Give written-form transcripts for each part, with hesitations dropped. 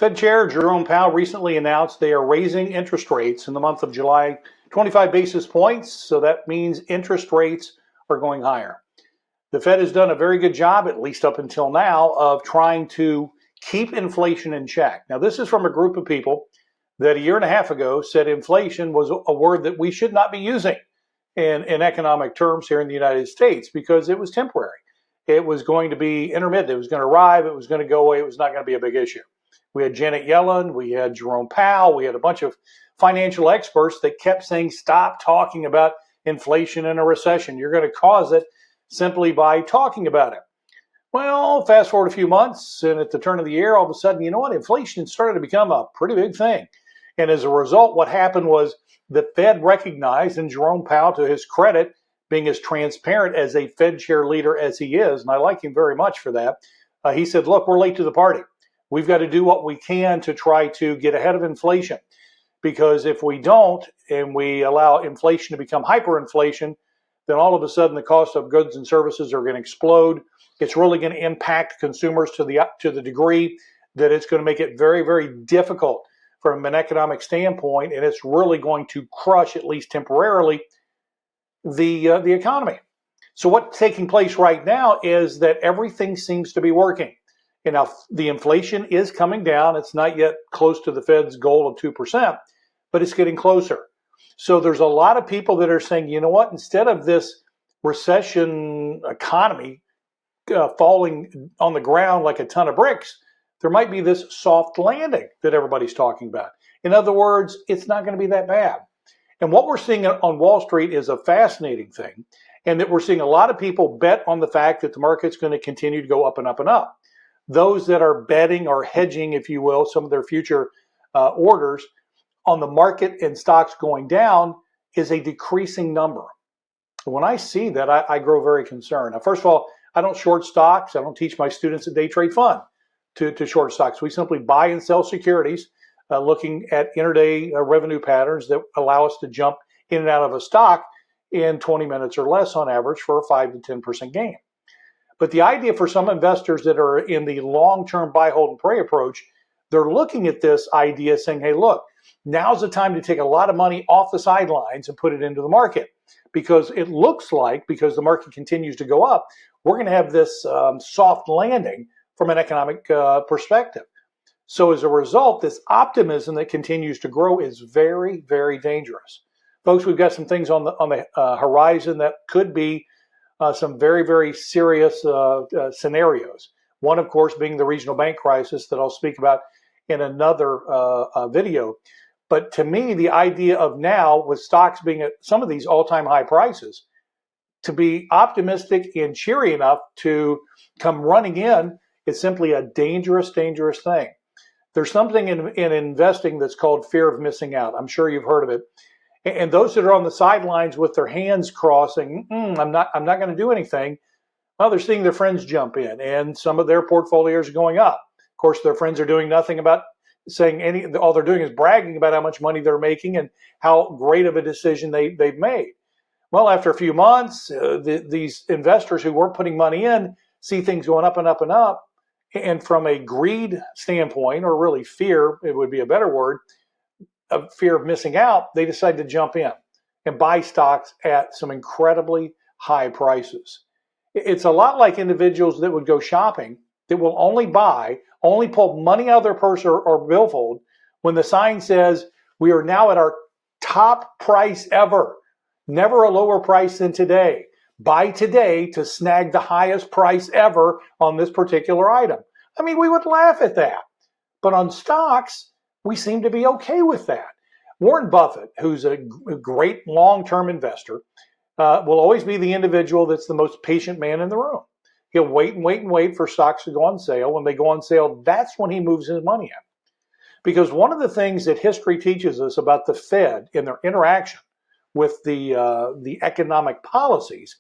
Fed Chair Jerome Powell recently announced they are raising interest rates in the month of July 25 basis points. So that means interest rates are going higher. The Fed has done a very good job, at least up until now, of trying to keep inflation in check. Now, this is from a group of people that a year and a half ago said inflation was a word that we should not be using in economic terms here in the United States because it was temporary. It was going to be intermittent. It was going to arrive. It was going to go away. It was not going to be a big issue. We had Janet Yellen, we had Jerome Powell, we had a bunch of financial experts that kept saying, stop talking about inflation and a recession. You're going to cause it simply by talking about it. Well, fast forward a few months, and at the turn of the year, all of a sudden, you know what? Inflation started to become a pretty big thing. And as a result, what happened was the Fed recognized, and Jerome Powell, to his credit, being as transparent as a Fed chair leader as he is, and I like him very much for that, he said, look, we're late to the party. We've got to do what we can to try to get ahead of inflation. Because if we don't, and we allow inflation to become hyperinflation, then all of a sudden the cost of goods and services are going to explode. It's really going to impact consumers to the degree that it's going to make it very, very difficult from an economic standpoint, and it's really going to crush, at least temporarily, the economy. So what's taking place right now is that everything seems to be working. And now the inflation is coming down. It's not yet close to the Fed's goal of 2%, but it's getting closer. So there's a lot of people that are saying, you know what, instead of this recession economy falling on the ground like a ton of bricks, there might be this soft landing that everybody's talking about. In other words, it's not going to be that bad. And what we're seeing on Wall Street is a fascinating thing, and that we're seeing a lot of people bet on the fact that the market's going to continue to go up and up and up. Those that are betting or hedging, if you will, some of their future orders on the market and stocks going down is a decreasing number. When I see that, I grow very concerned. Now, first of all, I don't short stocks. I don't teach my students at Day Trade Fund to short stocks. We simply buy and sell securities, looking at intraday revenue patterns that allow us to jump in and out of a stock in 20 minutes or less on average for a 5 to 10% gain. But the idea for some investors that are in the long-term buy, hold, and pray approach, they're looking at this idea saying, hey, look, now's the time to take a lot of money off the sidelines and put it into the market. Because it looks like, because the market continues to go up, we're going to have this soft landing from an economic perspective. So as a result, this optimism that continues to grow is very, very dangerous. Folks, we've got some things on the horizon that could be some very, very serious scenarios. One, of course, being the regional bank crisis that I'll speak about in another video. But to me, the idea of now, with stocks being at some of these all-time high prices, to be optimistic and cheery enough to come running in is simply a dangerous, dangerous thing. There's something in investing that's called fear of missing out. I'm sure you've heard of it. And those that are on the sidelines with their hands crossing, I'm not going to do anything. Well, they're seeing their friends jump in, and some of their portfolios are going up. Of course, their friends are doing nothing about saying all they're doing is bragging about how much money they're making and how great of a decision they've made. Well, after a few months, these investors who weren't putting money in see things going up and up and up. And from a greed standpoint, or really fear, it would be a better word, of fear of missing out, they decide to jump in and buy stocks at some incredibly high prices. It's a lot like individuals that would go shopping that will only pull money out of their purse or billfold when the sign says, we are now at our top price ever. Never a lower price than today. Buy today to snag the highest price ever on this particular item. I mean, we would laugh at that. But on stocks, we seem to be okay with that. Warren Buffett, who's a great long-term investor, will always be the individual that's the most patient man in the room. He'll wait and wait and wait for stocks to go on sale. When they go on sale, that's when he moves his money in. Because one of the things that history teaches us about the Fed in their interaction with the economic policies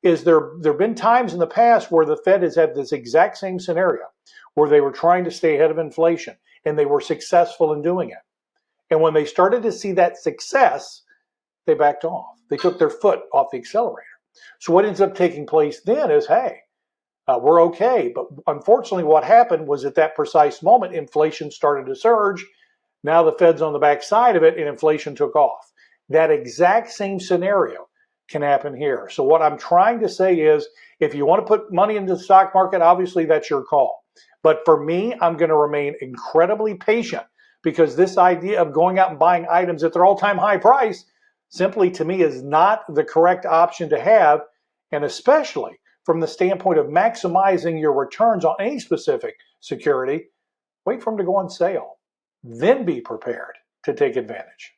is there have been times in the past where the Fed has had this exact same scenario where they were trying to stay ahead of inflation and they were successful in doing it. And when they started to see that success, they backed off. They took their foot off the accelerator. So what ends up taking place then is, hey, we're okay. But unfortunately, what happened was at that precise moment, inflation started to surge. Now the Fed's on the backside of it and inflation took off. That exact same scenario can happen here. So what I'm trying to say is, if you want to put money into the stock market, obviously that's your call. But for me, I'm going to remain incredibly patient, because this idea of going out and buying items at their all-time high price simply, to me, is not the correct option to have, and especially from the standpoint of maximizing your returns on any specific security. Wait for them to go on sale, then be prepared to take advantage.